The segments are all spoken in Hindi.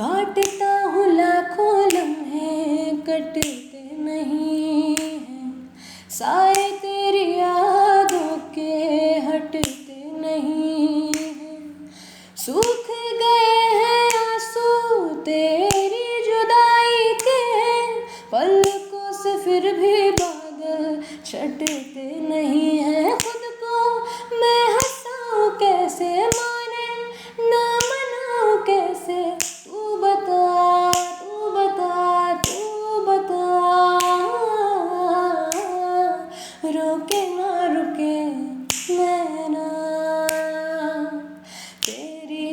काटता हूँ लाखों लम्हे, कटते नहीं हैं साए तेरी यादों के, हटते नहीं हैं। सूख गए हैं आंसू तेरी जुदाई के, पलकों से फिर भी बादल छटते नहीं हैं। खुद को मैं हंसाऊं कैसे, माने ना मनाऊं कैसे, तू बता तू बता तू बता। रोके ना रुके नैना तेरी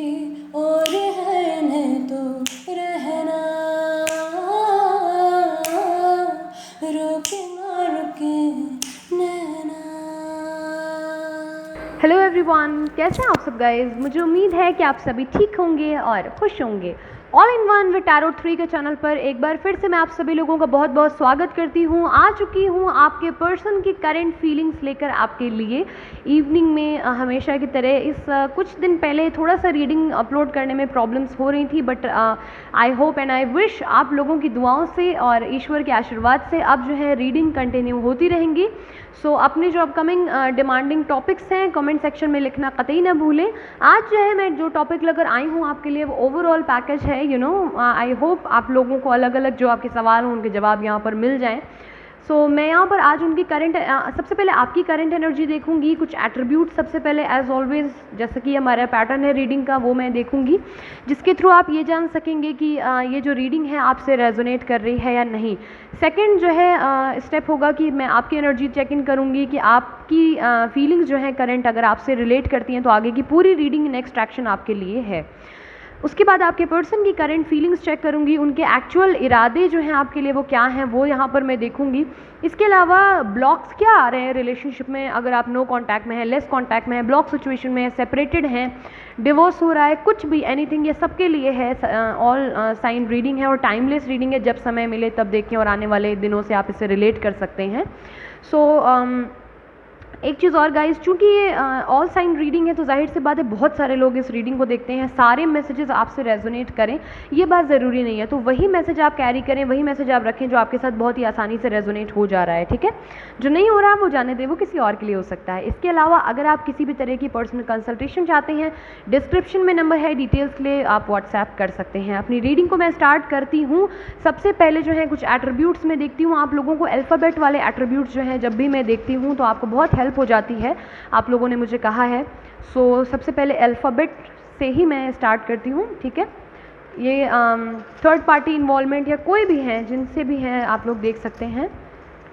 ओर है, नहीं तो रहना। रोके ना रुके नैना। हेलो एवरीवन, कैसे हैं आप सब गाइस। मुझे उम्मीद है कि आप सभी ठीक होंगे और खुश होंगे। All in one with tarot 3 के चैनल पर एक बार फिर से मैं आप सभी लोगों का बहुत बहुत स्वागत करती हूँ। आ चुकी हूँ आपके पर्सन की करंट फीलिंग्स लेकर आपके लिए इवनिंग में। हमेशा की तरह इस कुछ दिन पहले थोड़ा सा रीडिंग अपलोड करने में प्रॉब्लम्स हो रही थी, but I hope and I wish आप लोगों की दुआओं से और ईश्वर के आशीर्वाद से अब जो है रीडिंग कंटिन्यू होती रहेंगी। सो अपने जो अपकमिंग डिमांडिंग टॉपिक्स हैं कमेंट सेक्शन में लिखना कतई ना भूलें। आज जो है मैं जो टॉपिक लेकर आई हूँ आपके लिए वो ओवरऑल पैकेज है। आई होप आप लोगों को अलग अलग जो आपके सवाल हों उनके जवाब यहाँ पर मिल जाएं। सो मैं यहाँ पर आज उनकी करंट सबसे पहले आपकी करंट एनर्जी देखूंगी, कुछ एट्रीब्यूट सबसे पहले एज ऑलवेज जैसे कि हमारा पैटर्न है रीडिंग का वो मैं देखूंगी, जिसके थ्रू आप ये जान सकेंगे कि ये जो रीडिंग है आपसे रेजोनेट कर रही है या नहीं। सेकंड जो है स्टेप होगा कि मैं आपकी एनर्जी चेक इन करूँगी कि आपकी फीलिंग्स जो हैं करंट अगर आपसे रिलेट करती हैं तो आगे की पूरी रीडिंग नेक्स्ट एक्शन आपके लिए है। उसके बाद आपके पर्सन की करंट फीलिंग्स चेक करूंगी, उनके एक्चुअल इरादे जो हैं आपके लिए वो क्या हैं वो यहाँ पर मैं देखूंगी। इसके अलावा ब्लॉक्स क्या आ रहे हैं रिलेशनशिप में, अगर आप नो कांटेक्ट में हैं, लेस कांटेक्ट में हैं, ब्लॉक सिचुएशन में है, सेपरेटेड हैं, डिवोर्स हो रहा है, कुछ भी एनीथिंग, ये सबके लिए है। ऑल साइन रीडिंग है और टाइमलेस रीडिंग है, जब समय मिले तब देखें और आने वाले दिनों से आप इसे रिलेट कर सकते हैं। एक चीज़ और गाइस, चूँकि ये ऑल साइन रीडिंग है तो जाहिर सी बात है बहुत सारे लोग इस रीडिंग को देखते हैं, सारे मैसेजेस आपसे रेजोनेट करें ये बात ज़रूरी नहीं है। तो वही मैसेज आप कैरी करें, वही मैसेज आप रखें जो आपके साथ बहुत ही आसानी से रेजोनेट हो जा रहा है, ठीक है। जो नहीं हो रहा वो जाने दें, वो किसी और के लिए हो सकता है। इसके अलावा अगर आप किसी भी तरह की पर्सनल कंसल्टेशन चाहते हैं, डिस्क्रिप्शन में नंबर है, डिटेल्स के लिए आप व्हाट्सएप कर सकते हैं। अपनी रीडिंग को मैं स्टार्ट करती हूँ। सबसे पहले जो है कुछ एट्रीब्यूट्स में देखती हूँ। आप लोगों को अल्फ़ाबेट वाले एट्रीब्यूट्स जो हैं जब भी मैं देखती हूँ तो आपको बहुत हेल्प हो जाती है, आप लोगों ने मुझे कहा है। सो सबसे पहले अल्फ़ाबेट से ही मैं स्टार्ट करती हूँ, ठीक है। ये थर्ड पार्टी इन्वॉल्वमेंट या कोई भी हैं जिनसे भी हैं आप लोग देख सकते हैं।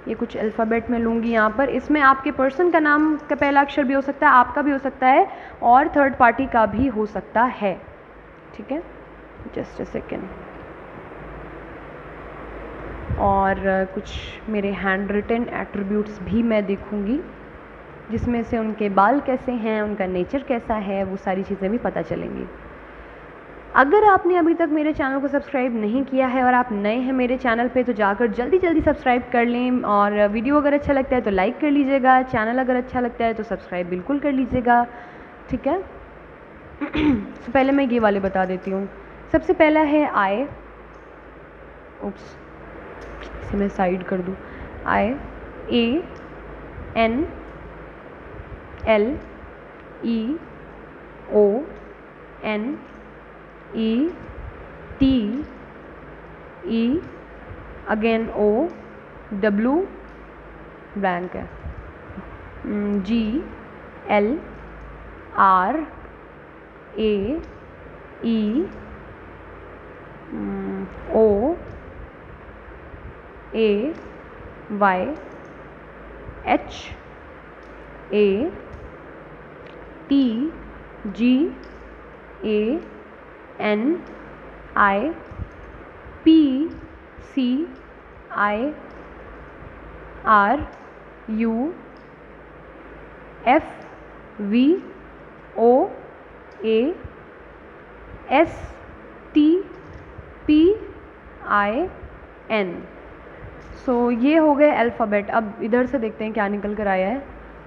ये कुछ अल्फ़ाबेट में लूँगी यहाँ पर। इसमें आपके पर्सन का नाम का पहला अक्षर भी हो सकता है, आपका भी हो सकता है और थर्ड पार्टी का भी हो सकता है, ठीक है। Just a second. और कुछ मेरे हैंड रिटन एट्रीब्यूट्स भी मैं देखूँगी, जिसमें से उनके बाल कैसे हैं, उनका नेचर कैसा है, वो सारी चीज़ें भी पता चलेंगी। अगर आपने अभी तक मेरे चैनल को सब्सक्राइब नहीं किया है और आप नए हैं मेरे चैनल पे तो जाकर जल्दी जल्दी सब्सक्राइब कर लें। और वीडियो अगर अच्छा लगता है तो लाइक कर लीजिएगा, चैनल अगर अच्छा लगता है तो सब्सक्राइब बिल्कुल कर लीजिएगा, ठीक है। तो पहले मैं ये वाले बता देती हूँ। सबसे पहला है आई, उप्स इसे मैं साइड कर दूँ। I, A N L E O N E T E again O W blank है, G L R A E O A Y H A T G A N I P C I R U F V O A S T P I N. So ये हो गए अल्फ़ाबेट। अब इधर से देखते हैं क्या निकल कर आया है।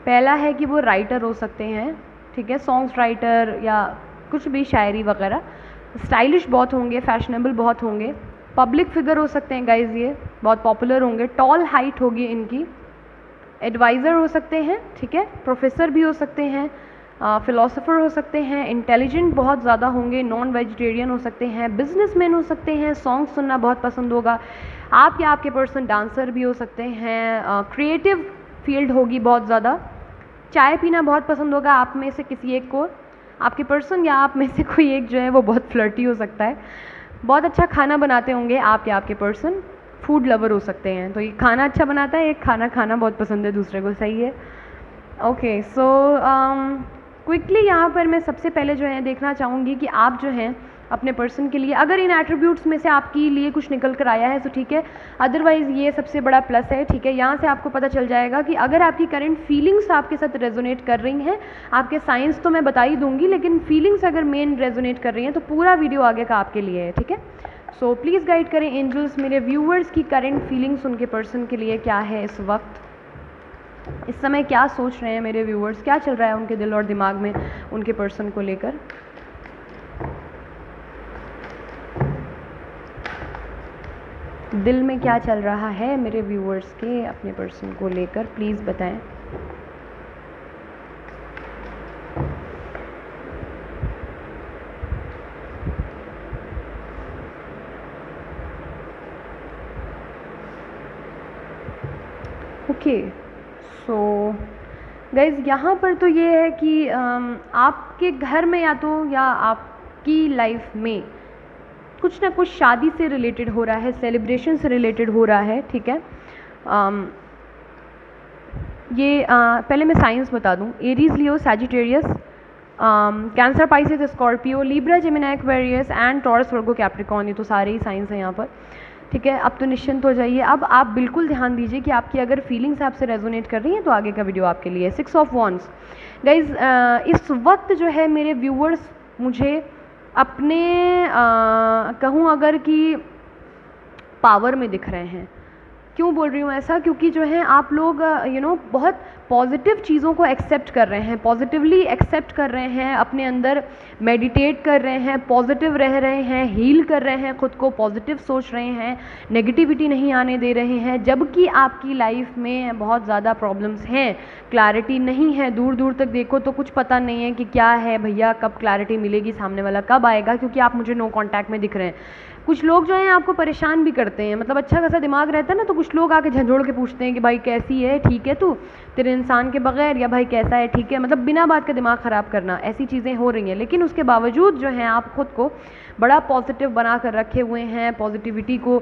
पहला है कि वो राइटर हो सकते हैं, ठीक है, सॉन्ग्स राइटर या कुछ भी शायरी वगैरह। स्टाइलिश बहुत होंगे, फैशनेबल बहुत होंगे, पब्लिक फिगर हो सकते हैं गाइज, ये बहुत पॉपुलर होंगे, टॉल हाइट होगी इनकी, एडवाइज़र हो सकते हैं, ठीक है, प्रोफेसर भी हो सकते हैं, फ़िलोसोफर हो सकते हैं, इंटेलिजेंट बहुत ज़्यादा होंगे, नॉन वेजिटेरियन हो सकते हैं, बिजनेसमैन हो सकते हैं, सॉन्ग सुनना बहुत पसंद होगा, आप या आपके पर्सन डांसर भी हो सकते हैं, क्रिएटिव फील्ड होगी बहुत ज़्यादा, चाय पीना बहुत पसंद होगा आप में से किसी एक को, आपके पर्सन या आप में से कोई एक जो है वो बहुत फ्लर्टी हो सकता है, बहुत अच्छा खाना बनाते होंगे आप या आपके पर्सन, फूड लवर हो सकते हैं, तो ये खाना अच्छा बनाता है, एक खाना खाना बहुत पसंद है दूसरे को, सही है। ओके, सो क्विकली यहाँ पर मैं सबसे पहले जो है देखना चाहूँगी कि आप जो हैं अपने पर्सन के लिए, अगर इन एट्रीब्यूट्स में से आपके लिए कुछ निकल कर आया है तो ठीक है, अदरवाइज़ ये सबसे बड़ा प्लस है, ठीक है। यहाँ से आपको पता चल जाएगा कि अगर आपकी करंट फीलिंग्स आपके साथ रेजोनेट कर रही हैं, आपके साइंस तो मैं बता ही दूंगी, लेकिन फीलिंग्स अगर मेन रेजोनेट कर रही हैं तो पूरा वीडियो आगे का आपके लिए है, ठीक है। सो प्लीज़ गाइड करें एंजल्स मेरे व्यूअर्स की करंट फीलिंग्स उनके पर्सन के लिए क्या है इस वक्त, इस समय क्या सोच रहे हैं मेरे व्यूअर्स, क्या चल रहा है उनके दिल और दिमाग में उनके पर्सन को लेकर। दिल में क्या चल रहा है मेरे व्यूअर्स के अपने पर्सन को लेकर, प्लीज़ बताएं। ओके, सो गाइज़ यहाँ पर तो ये है कि आपके घर में या आपकी लाइफ में कुछ ना कुछ शादी से रिलेटेड हो रहा है, सेलिब्रेशन से रिलेटेड हो रहा है, ठीक है। ये पहले मैं साइंस बता दूं, Aries, Leo, Sagittarius, cancer, Pisces, Scorpio, Libra, Gemini, Aquarius and taurus, Virgo, Capricorn, ये तो सारे ही साइंस हैं यहाँ पर, ठीक है। अब तो निश्चिंत हो जाइए। अब आप बिल्कुल ध्यान दीजिए कि आपकी अगर फीलिंग्स आपसे रेजोनेट कर रही हैं तो आगे का वीडियो आपके लिए। 6 ऑफ वॉन्ड्स गाइज, इस वक्त जो है मेरे व्यूअर्स मुझे अपने कहूँ अगर कि पावर में दिख रहे हैं। क्यों बोल रही हूँ ऐसा, क्योंकि जो है आप लोग बहुत पॉजिटिव चीज़ों को एक्सेप्ट कर रहे हैं, पॉजिटिवली एक्सेप्ट कर रहे हैं, अपने अंदर मेडिटेट कर रहे हैं, पॉजिटिव रह रहे हैं, हील कर रहे हैं, खुद को पॉजिटिव सोच रहे हैं, नेगेटिविटी नहीं आने दे रहे हैं। जबकि आपकी लाइफ में बहुत ज़्यादा प्रॉब्लम्स हैं, क्लैरिटी नहीं है, दूर दूर तक देखो तो कुछ पता नहीं है कि क्या है भैया, कब क्लैरिटी मिलेगी, सामने वाला कब आएगा, क्योंकि आप मुझे नो कॉन्टैक्ट में दिख रहे हैं। कुछ लोग जो हैं आपको परेशान भी करते हैं, मतलब अच्छा खासा दिमाग रहता है ना, तो कुछ लोग आके झंझोड़ के पूछते हैं कि भाई कैसी है, ठीक है तू, तेरे इंसान के बगैर, या भाई कैसा है, ठीक है, मतलब बिना बात का दिमाग ख़राब करना, ऐसी चीज़ें हो रही हैं। लेकिन उसके बावजूद जो है आप खुद को बड़ा पॉजिटिव बना कर रखे हुए हैं, पॉजिटिविटी को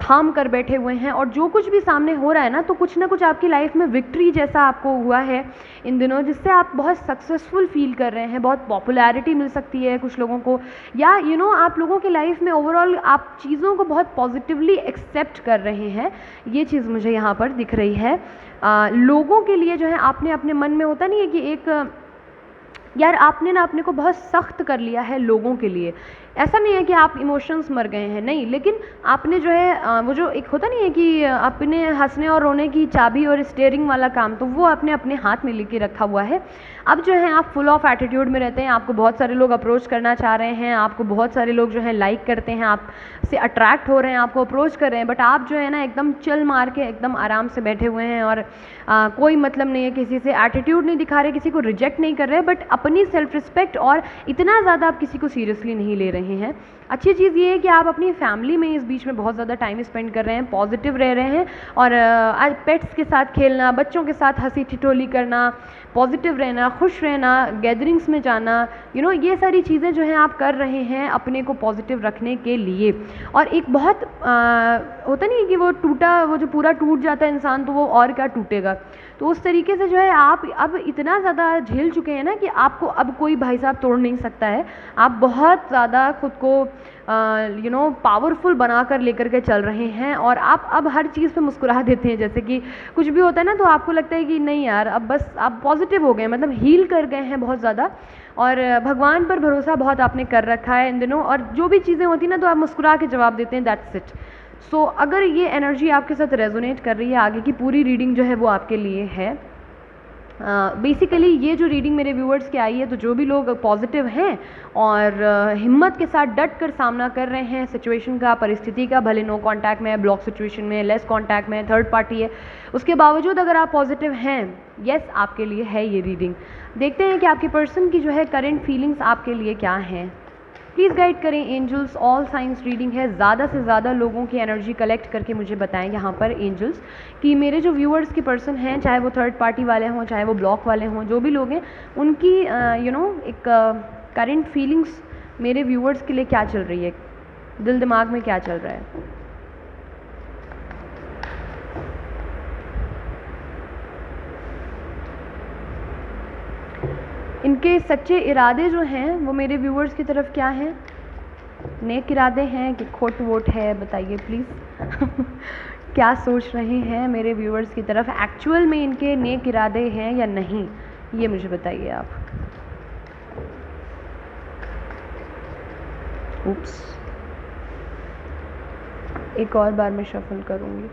थाम कर बैठे हुए हैं, और जो कुछ भी सामने हो रहा है ना, तो कुछ ना कुछ आपकी लाइफ में विक्ट्री जैसा आपको हुआ है इन दिनों, जिससे आप बहुत सक्सेसफुल फील कर रहे हैं, बहुत पॉपुलैरिटी मिल सकती है कुछ लोगों को, या आप लोगों की लाइफ में ओवरऑल आप चीज़ों को बहुत पॉजिटिवली एक्सेप्ट कर रहे हैं। ये चीज़ मुझे यहाँ पर दिख रही है। लोगों के लिए जो है आपने अपने मन में, होता नहीं है कि एक यार आपने ना अपने को बहुत सख्त कर लिया है लोगों के लिए। ऐसा नहीं है कि आप इमोशंस मर गए हैं, नहीं, लेकिन आपने जो है वो जो एक होता नहीं है कि अपने हंसने और रोने की चाबी और स्टीयरिंग वाला काम, तो वो आपने अपने हाथ में लेके रखा हुआ है। अब जो है आप फुल ऑफ एटीट्यूड में रहते हैं, आपको बहुत सारे लोग अप्रोच करना चाह रहे हैं, आपको बहुत सारे लोग जो है लाइक करते हैं, आपसे अट्रैक्ट हो रहे हैं, आपको अप्रोच कर रहे हैं, बट आप जो है ना एकदम चिल मार के एकदम आराम से बैठे हुए हैं, और कोई मतलब नहीं है किसी से, एटीट्यूड नहीं दिखा रहे, किसी को रिजेक्ट नहीं कर रहे, बट अपनी सेल्फ रिस्पेक्ट और इतना ज़्यादा आप किसी को सीरियसली नहीं ले रहे हैं। अच्छी चीज़ ये है कि आप अपनी फैमिली में इस बीच में बहुत ज़्यादा टाइम स्पेंड कर रहे हैं, पॉजिटिव रह रहे हैं, और पेट्स के साथ खेलना, बच्चों के साथ हंसी ठिठोली करना, पॉजिटिव रहना, खुश रहना, गैदरिंग्स में जाना, ये सारी चीज़ें जो हैं आप कर रहे हैं अपने को पॉजिटिव रखने के लिए। और एक बहुत होता नहीं है कि वो जो पूरा टूट जाता है इंसान, तो वो और क्या टूटेगा, तो उस तरीके से जो है आप अब इतना ज़्यादा झेल चुके हैं ना कि आपको अब कोई भाई साहब तोड़ नहीं सकता है। आप बहुत ज़्यादा खुद को पावरफुल बना कर लेकर के चल रहे हैं, और आप अब हर चीज़ पे मुस्कुरा देते हैं। जैसे कि कुछ भी होता है ना, तो आपको लगता है कि नहीं यार, अब बस आप पॉजिटिव हो गए, मतलब हील कर गए हैं बहुत ज़्यादा, और भगवान पर भरोसा बहुत आपने कर रखा है इन दिनों, और जो भी चीज़ें होती हैं ना, तो आप मुस्कुरा के जवाब देते हैं, दैट्स इट। सो अगर ये एनर्जी आपके साथ रेजोनेट कर रही है, आगे की पूरी रीडिंग जो है वो आपके लिए है। बेसिकली ये जो रीडिंग मेरे व्यूअर्स की आई है, तो जो भी लोग पॉजिटिव हैं और हिम्मत के साथ डट कर सामना कर रहे हैं सिचुएशन का, परिस्थिति का, भले नो कांटेक्ट में है, ब्लॉक सिचुएशन में, लेस कांटेक्ट में है, थर्ड पार्टी है, उसके बावजूद अगर आप पॉजिटिव हैं, यस आपके लिए है ये रीडिंग। देखते हैं कि आपके पर्सन की जो है करंट फीलिंग्स आपके लिए क्या हैं। प्लीज़ गाइड करें एंजल्स, ऑल साइंस रीडिंग है, ज़्यादा से ज़्यादा लोगों की एनर्जी कलेक्ट करके मुझे बताएं यहाँ पर एंजल्स कि मेरे जो व्यूअर्स के पर्सन हैं, चाहे वो थर्ड पार्टी वाले हों, चाहे वो ब्लॉक वाले हों, जो भी लोग हैं, उनकी एक करंट फीलिंग्स मेरे व्यूअर्स के लिए क्या चल रही है, दिल दिमाग में क्या चल रहा है। इनके सच्चे इरादे जो हैं वो मेरे व्यूअर्स की तरफ क्या हैं, नेक इरादे हैं कि खोट वोट है, बताइए प्लीज़। क्या सोच रहे हैं मेरे व्यूअर्स की तरफ, एक्चुअल में इनके नेक इरादे हैं या नहीं, ये मुझे बताइए आप। उप्स, एक और बार मैं शफल करूँगी।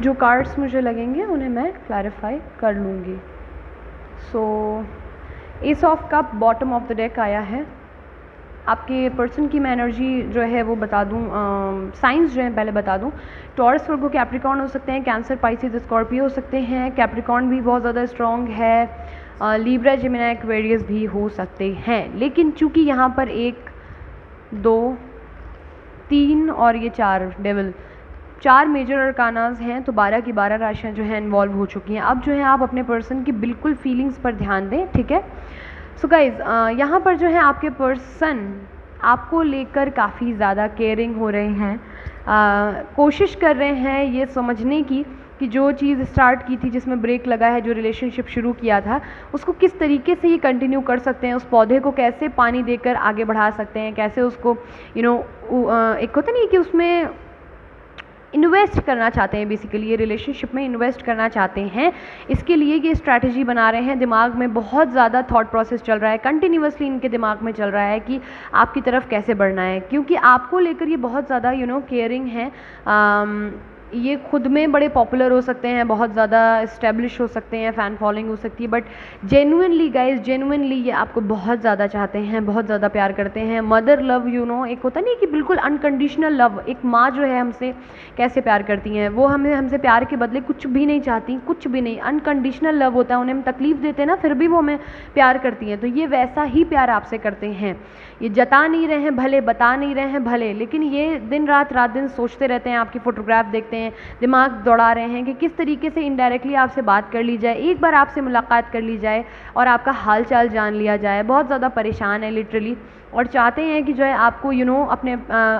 जो कार्ड्स मुझे लगेंगे उन्हें मैं क्लैरिफाई कर लूँगी। So ace of cup bottom of the deck आया है। आपके पर्सन की मैं एनर्जी जो है वो बता दूँ, साइंस जो है पहले बता दूँ। टॉरस, वर्गो, कैप्रिकॉर्न हो सकते हैं, कैंसर, पाइसेस, स्कॉर्पियो हो सकते हैं। कैप्रिकॉर्न भी बहुत ज़्यादा स्ट्रॉन्ग है, लीब्रा, जेमिनी, एक्वेरियस भी हो सकते हैं। लेकिन चूँकि यहाँ पर 1, 2, 3 और ये 4 डेविल, 4 मेजर अरकानाज हैं, तो 12 की 12 राशियाँ जो हैं इन्वॉल्व हो चुकी हैं। अब जो है आप अपने पर्सन की बिल्कुल फीलिंग्स पर ध्यान दें, ठीक है। सो गाइज, यहाँ पर जो है आपके पर्सन आपको लेकर काफ़ी ज़्यादा केयरिंग हो रहे हैं, कोशिश कर रहे हैं ये समझने की कि जो चीज़ स्टार्ट की थी, जिसमें ब्रेक लगा है, जो रिलेशनशिप शुरू किया था, उसको किस तरीके से ये कंटिन्यू कर सकते हैं, उस पौधे को कैसे पानी देकर आगे बढ़ा सकते हैं, कैसे उसको एक होता नहीं कि उसमें इन्वेस्ट करना चाहते हैं, बेसिकली ये रिलेशनशिप में इन्वेस्ट करना चाहते हैं। इसके लिए ये स्ट्रैटेजी बना रहे हैं, दिमाग में बहुत ज़्यादा थॉट प्रोसेस चल रहा है, कंटिन्यूसली इनके दिमाग में चल रहा है कि आपकी तरफ कैसे बढ़ना है, क्योंकि आपको लेकर ये बहुत ज़्यादा केयरिंग है। ये खुद में बड़े पॉपुलर हो सकते हैं, बहुत ज़्यादा इस्टेब्लिश हो सकते हैं, फ़ैन फॉलोइंग हो सकती है, बट जेन्युइनली गाइज, जेन्युइनली ये आपको बहुत ज़्यादा चाहते हैं, बहुत ज़्यादा प्यार करते हैं। मदर लव, एक होता नहीं कि बिल्कुल अनकंडीशनल लव, एक माँ जो है हमसे कैसे प्यार करती हैं, वो हमसे प्यार के बदले कुछ भी नहीं चाहती, कुछ भी नहीं, अनकंडीशनल लव होता है। उन्हें हम तकलीफ़ देते हैं ना, फिर भी वो हमें प्यार करती हैं, तो ये वैसा ही प्यार आपसे करते हैं। ये जता नहीं रहे हैं भले, बता नहीं रहे हैं भले, लेकिन ये दिन रात दिन सोचते रहते हैं, आपकी फ़ोटोग्राफ देखते हैं, दिमाग दौड़ा रहे हैं कि किस तरीके से इनडायरेक्टली आपसे बात कर ली जाए, एक बार आपसे मुलाकात कर ली जाए और आपका हाल चाल जान लिया जाए। बहुत ज़्यादा परेशान है लिटरली, और चाहते हैं कि जो है आपको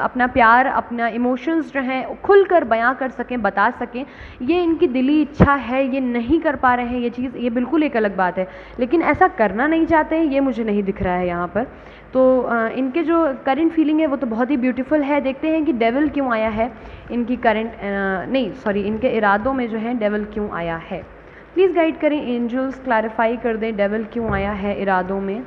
अपना प्यार, अपना इमोशंस जो हैं खुलकर बयां कर सकें, बता सकें। ये इनकी दिली इच्छा है, ये नहीं कर पा रहे हैं ये चीज़, ये बिल्कुल एक अलग बात है, लेकिन ऐसा करना नहीं चाहते हैं, ये मुझे नहीं दिख रहा है यहाँ पर। तो इनके जो करंट फीलिंग है वो तो बहुत ही ब्यूटीफुल है। देखते हैं कि डेविल क्यों आया है इनकी इनके इरादों में जो है डेविल क्यों आया है। प्लीज़ गाइड करें एंजल्स, क्लैरिफाई कर दें डेविल क्यों आया है इरादों में।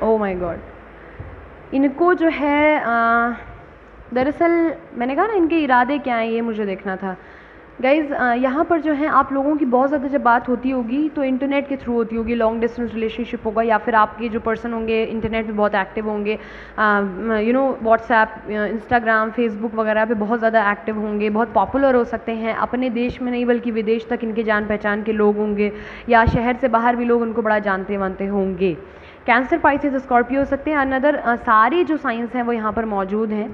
ओह माय गॉड, इनको जो है दरअसल मैंने कहा ना इनके इरादे क्या हैं, ये मुझे देखना था। गाइज़, यहाँ पर जो है आप लोगों की बहुत ज़्यादा जब बात होती होगी तो इंटरनेट के थ्रू होती होगी, लॉन्ग डिस्टेंस रिलेशनशिप होगा, या फिर आपके जो पर्सन होंगे इंटरनेट पे बहुत एक्टिव होंगे, व्हाट्सएप, इंस्टाग्राम, फेसबुक वगैरह पे बहुत ज़्यादा एक्टिव होंगे, बहुत पॉपुलर हो सकते हैं। अपने देश में नहीं बल्कि विदेश तक इनके जान पहचान के लोग होंगे, या शहर से बाहर भी लोग उनको बड़ा जानते वानते होंगे। कैंसर, पाइसेस, स्कॉर्पियो हो सकते हैं। अनदर सारे जो साइंस हैं वो यहाँ पर मौजूद हैं।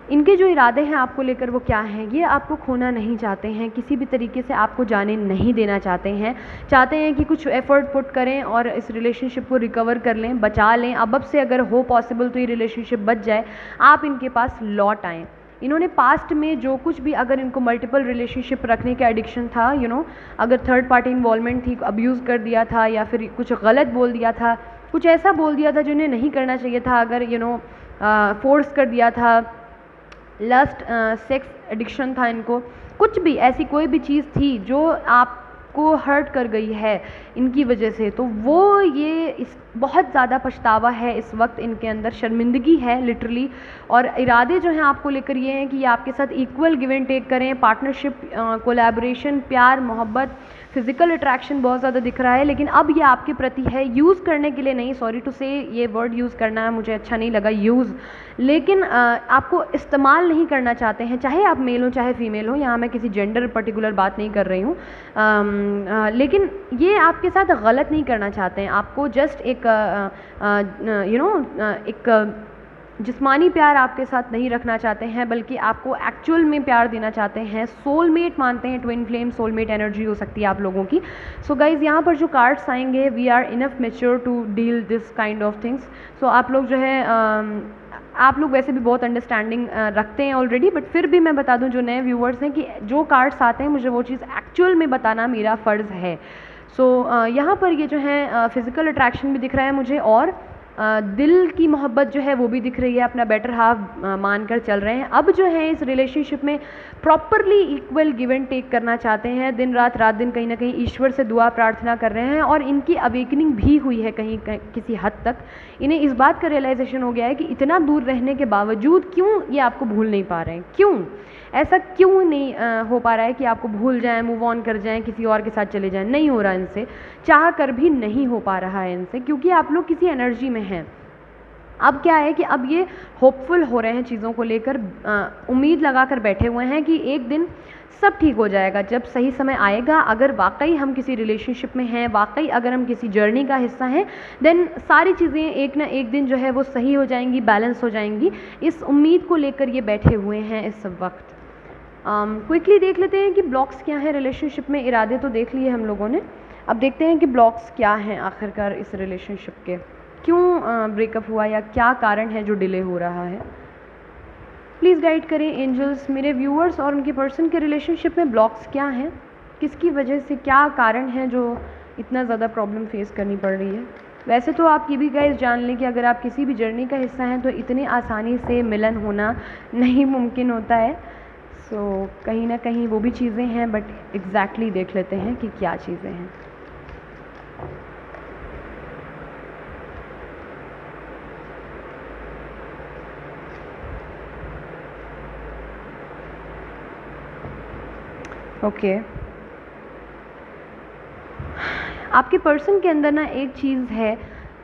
इनके जो इरादे हैं आपको लेकर वो क्या हैं, ये आपको खोना नहीं चाहते हैं, किसी भी तरीके से आपको जाने नहीं देना चाहते हैं। चाहते हैं कि कुछ एफर्ट पुट करें और इस रिलेशनशिप को रिकवर कर लें, बचा लें। अब से अगर हो पॉसिबल तो ये रिलेशनशिप बच जाए, आप इनके पास लौट आएँ। इन्होंने पास्ट में जो कुछ भी, अगर इनको मल्टीपल रिलेशनशिप रखने का एडिक्शन था, अगर थर्ड पार्टी इन्वॉल्वमेंट थी, अब्यूज़ कर दिया था, या फिर कुछ गलत बोल दिया था, कुछ ऐसा बोल दिया था जो इन्हें नहीं करना चाहिए था, अगर फोर्स कर दिया था, लस्ट, सेक्स एडिक्शन था इनको, कुछ भी ऐसी कोई भी चीज़ थी जो आपको हर्ट कर गई है इनकी वजह से, तो वो ये इस बहुत ज़्यादा पछतावा है इस वक्त इनके अंदर, शर्मिंदगी है लिटरली। और इरादे जो हैं आपको लेकर ये हैं कि ये आपके साथ इक्वल गिव एंड टेक करें, पार्टनरशिप, कोलैबोरेशन, प्यार, मोहब्बत, फिज़िकल अट्रैक्शन बहुत ज़्यादा दिख रहा है, लेकिन अब ये आपके प्रति है, यूज़ करने के लिए नहीं, सॉरी टू से ये वर्ड यूज़ करना है मुझे अच्छा नहीं लगा यूज़, लेकिन आपको इस्तेमाल नहीं करना चाहते हैं, चाहे आप मेल हो चाहे फीमेल हो, यहाँ मैं किसी जेंडर पर्टिकुलर बात नहीं कर रही हूँ, लेकिन ये आपके साथ गलत नहीं करना चाहते हैं, आपको जस्ट एक एक जिस्मानी प्यार आपके साथ नहीं रखना चाहते हैं, बल्कि आपको एक्चुअल में प्यार देना चाहते हैं, सोलमेट मानते हैं, ट्विन फ्लेम सोलमेट एनर्जी हो सकती है आप लोगों की। सो गाइज़ यहाँ पर जो कार्ड्स आएंगे, we are enough mature to deal this kind of things. So आप लोग जो है आप लोग वैसे भी बहुत अंडरस्टैंडिंग रखते हैं ऑलरेडी, बट फिर भी मैं बता दूं जो नए व्यूअर्स हैं कि जो कार्ड्स आते हैं मुझे वो चीज़ एक्चुअल में बताना मेरा फ़र्ज़ है। सो यहाँ पर ये जो है फ़िज़िकल अट्रैक्शन भी दिख रहा है मुझे, और दिल की मोहब्बत जो है वो भी दिख रही है, अपना बेटर हाफ मानकर चल रहे हैं। अब जो है इस रिलेशनशिप में properly equal give and take करना चाहते हैं, दिन रात रात दिन कहीं ना कहीं ईश्वर से दुआ प्रार्थना कर रहे हैं, और इनकी अवेकनिंग भी हुई है कहीं किसी हद तक। इन्हें इस बात का रियलाइजेशन हो गया है कि इतना दूर रहने के बावजूद क्यों ये आपको भूल नहीं पा रहे हैं, क्यों ऐसा क्यों नहीं हो पा रहा है कि आपको भूल जाएं, मूव ऑन कर जाएं, किसी और के साथ चले जाएं, नहीं हो रहा इनसे, चाह कर भी नहीं हो पा रहा है इनसे, क्योंकि आप लोग किसी एनर्जी में हैं। अब क्या है कि अब ये होपफुल हो रहे हैं चीज़ों को लेकर, उम्मीद लगा कर बैठे हुए हैं कि एक दिन सब ठीक हो जाएगा, जब सही समय आएगा, अगर वाकई हम किसी रिलेशनशिप में हैं, वाकई अगर हम किसी जर्नी का हिस्सा हैं, देन सारी चीज़ें एक ना एक दिन जो है वो सही हो जाएंगी, बैलेंस हो जाएंगी। इस उम्मीद को लेकर ये बैठे हुए हैं इस वक्त। क्विकली देख लेते हैं कि ब्लॉक्स क्या हैं रिलेशनशिप में। इरादे तो देख लिए हम लोगों ने, अब देखते हैं कि ब्लॉक्स क्या हैं आखिरकार इस रिलेशनशिप के, क्यों ब्रेकअप हुआ या क्या कारण है जो डिले हो रहा है। प्लीज़ गाइड करें एंजल्स मेरे व्यूअर्स और उनके पर्सन के रिलेशनशिप में ब्लॉक्स क्या हैं, किसकी वजह से, क्या कारण है जो इतना ज़्यादा प्रॉब्लम फेस करनी पड़ रही है। वैसे तो आप ये भी गाइस जान लें कि अगर आप किसी भी जर्नी का हिस्सा हैं तो इतनी आसानी से मिलन होना नहीं मुमकिन होता है। सो कहीं ना कहीं वो भी चीज़ें हैं, बट एग्जैक्टली देख लेते हैं कि क्या चीज़ें हैं। ओके आपके पर्सन के अंदर ना एक चीज़ है,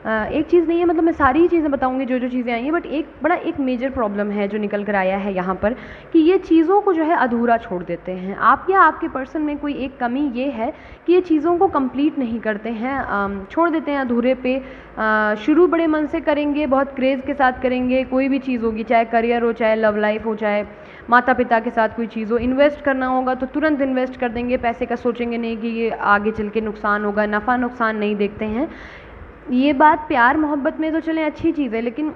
एक चीज़ नहीं है, मतलब मैं सारी ही चीज़ें बताऊंगी जो जो चीज़ें आई हैं, बट एक मेजर प्रॉब्लम है जो निकल कर आया है यहाँ पर कि ये चीज़ों को जो है अधूरा छोड़ देते हैं। आप या आपके पर्सन में कोई एक कमी ये है कि ये चीज़ों को कंप्लीट नहीं करते हैं, छोड़ देते हैं अधूरे पे। शुरू बड़े मन से करेंगे, बहुत क्रेज़ के साथ करेंगे, कोई भी चीज़ होगी, चाहे करियर हो, चाहे लव लाइफ हो, चाहे माता पिता के साथ कोई चीज़ हो, इन्वेस्ट करना होगा तो तुरंत इन्वेस्ट कर देंगे, पैसे का सोचेंगे नहीं कि ये आगे चल के नुकसान होगा, नफ़ा नुकसान नहीं देखते हैं। ये बात प्यार मोहब्बत में तो चलें अच्छी चीज़ है, लेकिन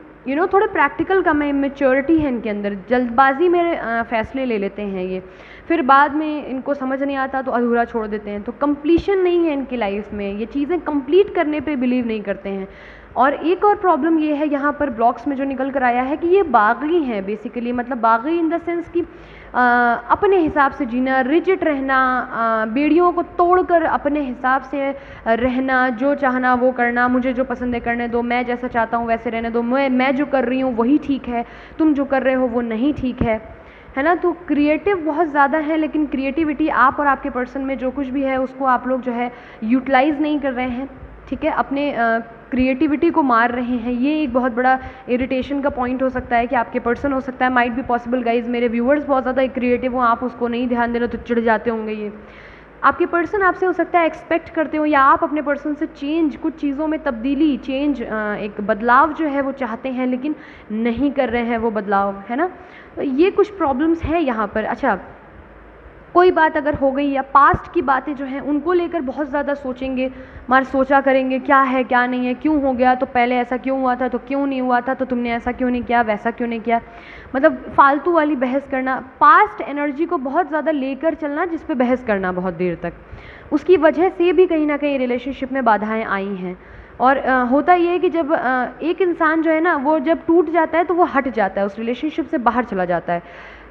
थोड़े प्रैक्टिकल कम है, मैच्योरिटी है इनके अंदर, जल्दबाजी में फ़ैसले ले लेते हैं ये, फिर बाद में इनको समझ नहीं आता तो अधूरा छोड़ देते हैं। तो कंप्लीशन नहीं है इनकी लाइफ में, ये चीज़ें कंप्लीट करने पे बिलीव नहीं करते हैं। और एक और प्रॉब्लम ये है यहाँ पर ब्लॉक्स में जो निकल कर आया है कि ये बागी हैं बेसिकली, मतलब बागी इन द सेंस कि अपने हिसाब से जीना, रिजिड रहना, बेड़ियों को तोड़कर अपने हिसाब से रहना, जो चाहना वो करना, मुझे जो पसंद है करने दो, मैं जैसा चाहता हूँ वैसे रहने दो, मैं जो कर रही हूँ वही ठीक है, तुम जो कर रहे हो वो नहीं ठीक है ना। तो क्रिएटिव बहुत ज़्यादा है, लेकिन क्रिएटिविटी आप और आपके पर्सन में जो कुछ भी है उसको आप लोग जो है यूटिलाइज़ नहीं कर रहे हैं, ठीक है, अपने क्रिएटिविटी को मार रहे हैं। ये एक बहुत बड़ा इरिटेशन का पॉइंट हो सकता है कि आपके पर्सन हो सकता है, माइट बी पॉसिबल गाइज, मेरे व्यूअर्स बहुत ज़्यादा क्रिएटिव हो, आप उसको नहीं ध्यान दे रहे तो चिढ़ जाते होंगे। ये आपके पर्सन आपसे हो सकता है एक्सपेक्ट करते हो, या आप अपने पर्सन से चेंज, कुछ चीज़ों में तब्दीली, चेंज, एक बदलाव जो है वो चाहते हैं, लेकिन नहीं कर रहे हैं वो बदलाव, है ना। तो ये कुछ प्रॉब्लम्स हैं यहाँ पर। अच्छा, कोई बात अगर हो गई या पास्ट की बातें जो हैं उनको लेकर बहुत ज़्यादा सोचेंगे, मार सोचा करेंगे क्या है क्या नहीं है, क्यों हो गया, तो पहले ऐसा क्यों हुआ था, तो क्यों नहीं हुआ था, तो तुमने ऐसा क्यों नहीं किया, वैसा क्यों नहीं किया, मतलब फालतू वाली बहस करना, पास्ट एनर्जी को बहुत ज़्यादा लेकर चलना जिस पे बहस करना बहुत देर तक, उसकी वजह से भी कहीं ना कहीं रिलेशनशिप में बाधाएँ आई हैं। और होता ये है कि जब एक इंसान जो है ना वो जब टूट जाता है तो वो हट जाता है, उस रिलेशनशिप से बाहर चला जाता है।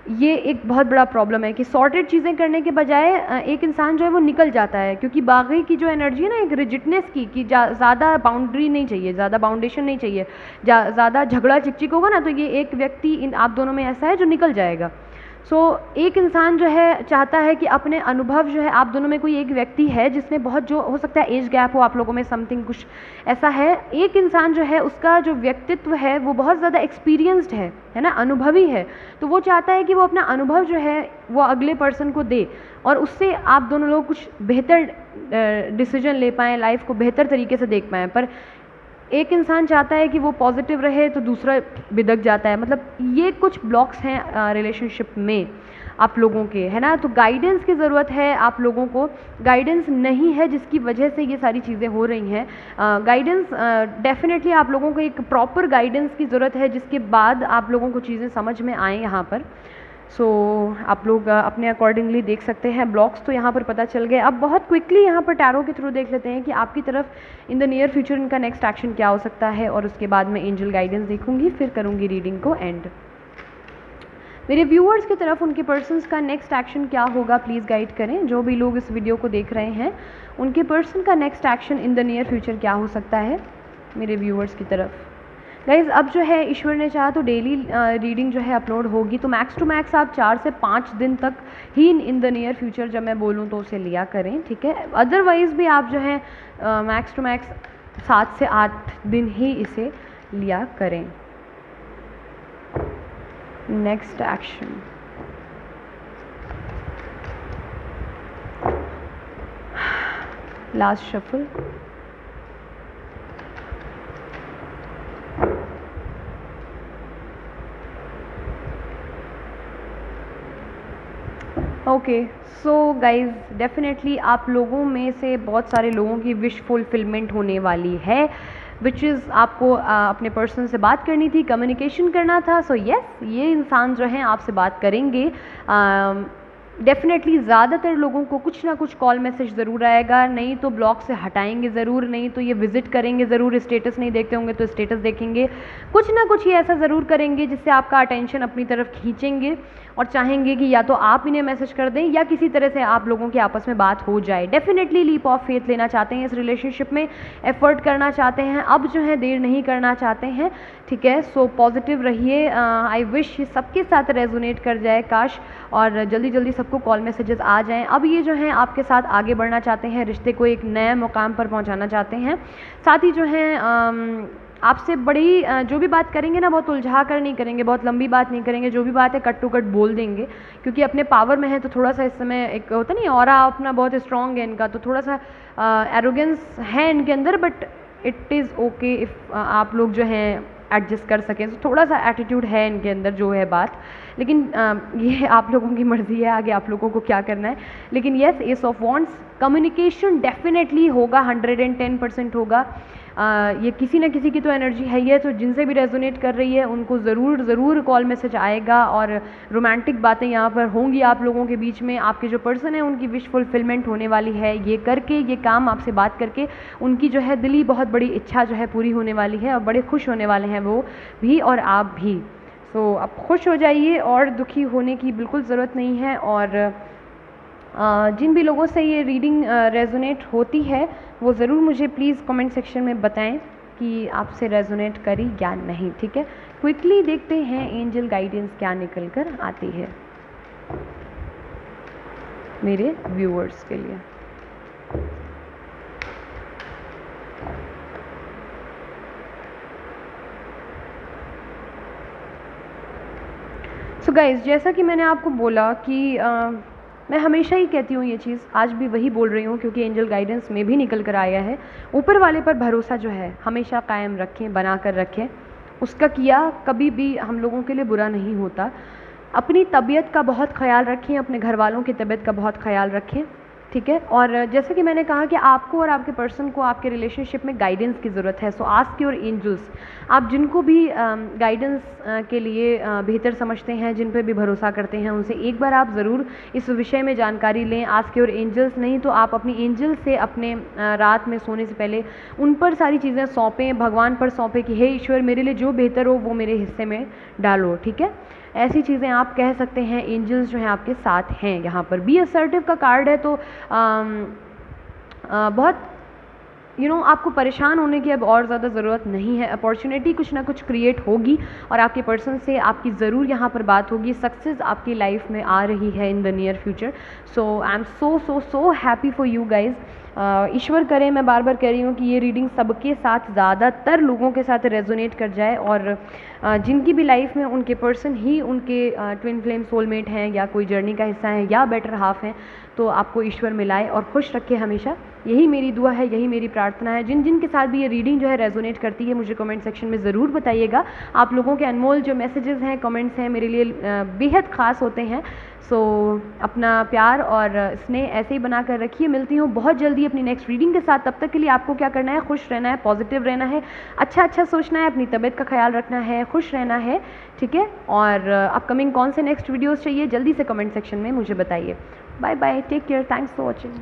ये एक बहुत बड़ा प्रॉब्लम है कि सॉर्टेड चीज़ें करने के बजाय एक इंसान जो है वो निकल जाता है, क्योंकि बाकी की जो एनर्जी है ना एक रिजिडनेस की कि ज़्यादा बाउंड्री नहीं चाहिए, ज़्यादा बाउंडेशन नहीं चाहिए, ज़्यादा झगड़ा चिकचिक होगा ना तो ये एक व्यक्ति इन आप दोनों में ऐसा है जो निकल जाएगा। एक इंसान जो है चाहता है कि अपने अनुभव जो है, आप दोनों में कोई एक व्यक्ति है जिसमें बहुत जो हो सकता है एज गैप हो आप लोगों में, समथिंग कुछ ऐसा है, एक इंसान जो है उसका जो व्यक्तित्व है वो बहुत ज़्यादा एक्सपीरियंस्ड है ना, अनुभवी है, तो वो चाहता है कि वो अपना अनुभव जो है वो अगले पर्सन को दे और उससे आप दोनों लोग कुछ बेहतर डिसीजन ले पाएँ, लाइफ को बेहतर तरीके से देख पाएँ। पर एक इंसान चाहता है कि वो पॉजिटिव रहे तो दूसरा बिदक जाता है। मतलब ये कुछ ब्लॉक्स हैं रिलेशनशिप में आप लोगों के, है ना। तो गाइडेंस की ज़रूरत है, आप लोगों को गाइडेंस नहीं है जिसकी वजह से ये सारी चीज़ें हो रही हैं। गाइडेंस डेफिनेटली आप लोगों को एक प्रॉपर गाइडेंस की ज़रूरत है जिसके बाद आप लोगों को चीज़ें समझ में आएँ यहाँ पर। आप लोग अपने अकॉर्डिंगली देख सकते हैं। ब्लॉक्स तो यहाँ पर पता चल गए। अब बहुत क्विकली यहाँ पर टैरो के थ्रू देख लेते हैं कि आपकी तरफ इन द नियर फ्यूचर इनका नेक्स्ट एक्शन क्या हो सकता है, और उसके बाद मैं एंजल गाइडेंस देखूंगी, फिर करूंगी रीडिंग को एंड। मेरे व्यूअर्स की तरफ उनके पर्सन्स का नेक्स्ट एक्शन क्या होगा प्लीज़ गाइड करें। जो भी लोग इस वीडियो को देख रहे हैं उनके पर्सन का next action in the near future क्या हो सकता है मेरे व्यूअर्स की तरफ। गाइज अब जो है ईश्वर ने चाहा तो डेली रीडिंग जो है अपलोड होगी, तो मैक्स टू मैक्स आप 4 से 5 दिन तक ही इन द नियर फ्यूचर जब मैं बोलूँ तो उसे लिया करें, ठीक है। अदरवाइज़ भी आप जो है मैक्स टू मैक्स 7 से 8 दिन ही इसे लिया करें। Next action, last shuffle. Okay so guys definitely आप लोगों में से बहुत सारे लोगों की विश फुलफिलमेंट होने वाली है, विच इज़ आपको अपने पर्सन से बात करनी थी, कम्युनिकेशन करना था। सो यस ये इंसान जो है आपसे बात करेंगे। डेफिनेटली ज़्यादातर लोगों को कुछ ना कुछ कॉल मैसेज ज़रूर आएगा, नहीं तो ब्लॉग से हटाएंगे ज़रूर, नहीं तो ये विज़िट करेंगे ज़रूर, स्टेटस नहीं देखते होंगे तो स्टेटस देखेंगे, कुछ ना कुछ ये ऐसा ज़रूर करेंगे जिससे आपका अटेंशन अपनी तरफ खींचेंगे और चाहेंगे कि या तो आप इन्हें मैसेज कर दें या किसी तरह से आप लोगों की आपस में बात हो जाए। डेफिनेटली लीप ऑफ फेथ लेना चाहते हैं इस रिलेशनशिप में, एफर्ट करना चाहते हैं, अब जो है देर नहीं करना चाहते हैं, ठीक है। सो पॉजिटिव रहिए। आई विश ये सबके साथ रेजोनेट कर जाए काश, और जल्दी जल्दी सबको कॉल मैसेजेस आ जाएं। अब ये जो हैं आपके साथ आगे बढ़ना चाहते हैं, रिश्ते को एक नए मुकाम पर पहुंचाना चाहते हैं। साथ ही जो है आपसे बड़ी जो भी बात करेंगे ना बहुत उलझा कर नहीं करेंगे, बहुत लंबी बात नहीं करेंगे, जो भी बात है कट टू कट बोल देंगे, क्योंकि अपने पावर में है तो थोड़ा सा इस समय एक होता नहीं ऑरा अपना बहुत स्ट्रॉन्ग है इनका, तो थोड़ा सा एरोगेंस है इनके अंदर, but it is okay if आप लोग जो हैं एडजस्ट कर सकें। तो थोड़ा सा एटीट्यूड है इनके अंदर जो है बात, लेकिन ये आप लोगों की मर्ज़ी है आगे आप लोगों को क्या करना है। लेकिन yes S of wands, communication definitely होगा, 110% होगा। ये किसी न किसी की तो एनर्जी है ही है, तो जिनसे भी रेजोनेट कर रही है उनको ज़रूर कॉल मैसेज आएगा और रोमांटिक बातें यहाँ पर होंगी आप लोगों के बीच में। आपके जो पर्सन है उनकी विश फुलफिलमेंट होने वाली है, ये करके ये काम आपसे बात करके उनकी जो है दिली बहुत बड़ी इच्छा जो है पूरी होने वाली है, और बड़े खुश होने वाले हैं वो भी और आप भी। सो आप खुश हो जाइए और दुखी होने की बिल्कुल ज़रूरत नहीं है। और जिन भी लोगों से ये रीडिंग रेजोनेट होती है वो ज़रूर मुझे प्लीज़ कमेंट सेक्शन में बताएं कि आपसे रेजोनेट करी या नहीं, ठीक है। क्विकली देखते हैं एंजल गाइडेंस क्या निकल कर आती है मेरे व्यूअर्स के लिए। सो गाइज जैसा कि मैंने आपको बोला कि मैं हमेशा ही कहती हूँ ये चीज़, आज भी वही बोल रही हूँ क्योंकि एंजल गाइडेंस में भी निकल कर आया है। ऊपर वाले पर भरोसा जो है हमेशा कायम रखें, बना कर रखें। उसका किया कभी भी हम लोगों के लिए बुरा नहीं होता। अपनी तबीयत का बहुत ख्याल रखें, अपने घर वालों की तबीयत का बहुत ख्याल रखें, ठीक है। और जैसे कि मैंने कहा कि आपको और आपके पर्सन को आपके रिलेशनशिप में गाइडेंस की ज़रूरत है। सो आस्क योर एंजल्स, आप जिनको भी गाइडेंस के लिए बेहतर समझते हैं, जिन पे भी भरोसा करते हैं, उनसे एक बार आप ज़रूर इस विषय में जानकारी लें। आस्क योर एंजल्स, नहीं तो आप अपनी एंजल से अपने रात में सोने से पहले उन पर सारी चीज़ें सौंपें, भगवान पर सौंपें कि हे ईश्वर मेरे लिए जो बेहतर हो वो मेरे हिस्से में डालो, ठीक है। ऐसी चीज़ें आप कह सकते हैं। एंजल्स जो हैं आपके साथ हैं यहाँ पर। बी असर्टिव का कार्ड है, तो बहुत आपको परेशान होने की अब और ज़्यादा ज़रूरत नहीं है। अपॉर्चुनिटी कुछ ना कुछ क्रिएट होगी और आपके पर्सन से आपकी ज़रूर यहाँ पर बात होगी। सक्सेस आपकी लाइफ में आ रही है in the near future. So I am so happy for you guys. ईश्वर करे, मैं बार बार कह रही हूँ कि ये रीडिंग सबके साथ, ज़्यादातर लोगों के साथ रेजोनेट कर जाए और जिनकी भी लाइफ में उनके पर्सन ही उनके ट्विन फ्लेम सोलमेट हैं या कोई जर्नी का हिस्सा है या बेटर हाफ हैं, तो आपको ईश्वर मिलाए और खुश रखे हमेशा। यही मेरी दुआ है, यही मेरी प्रार्थना है। जिन जिन के साथ भी ये रीडिंग जो है रेजोनेट करती है, मुझे कमेंट सेक्शन में ज़रूर बताइएगा। आप लोगों के अनमोल जो मैसेजेस हैं, कमेंट्स हैं, मेरे लिए बेहद ख़ास होते हैं। सो अपना प्यार और स्नेह ऐसे ही बना कर रखिए। मिलती हूँ बहुत जल्दी अपनी नेक्स्ट रीडिंग के साथ। तब तक के लिए आपको क्या करना है, खुश रहना है, पॉजिटिव रहना है, अच्छा सोचना है, अपनी तबीयत का ख्याल रखना है, खुश रहना है, ठीक है। और अपकमिंग कौन से नेक्स्ट वीडियोज़ चाहिए, जल्दी से कमेंट सेक्शन में मुझे बताइए। Bye bye, take care, thanks for watching.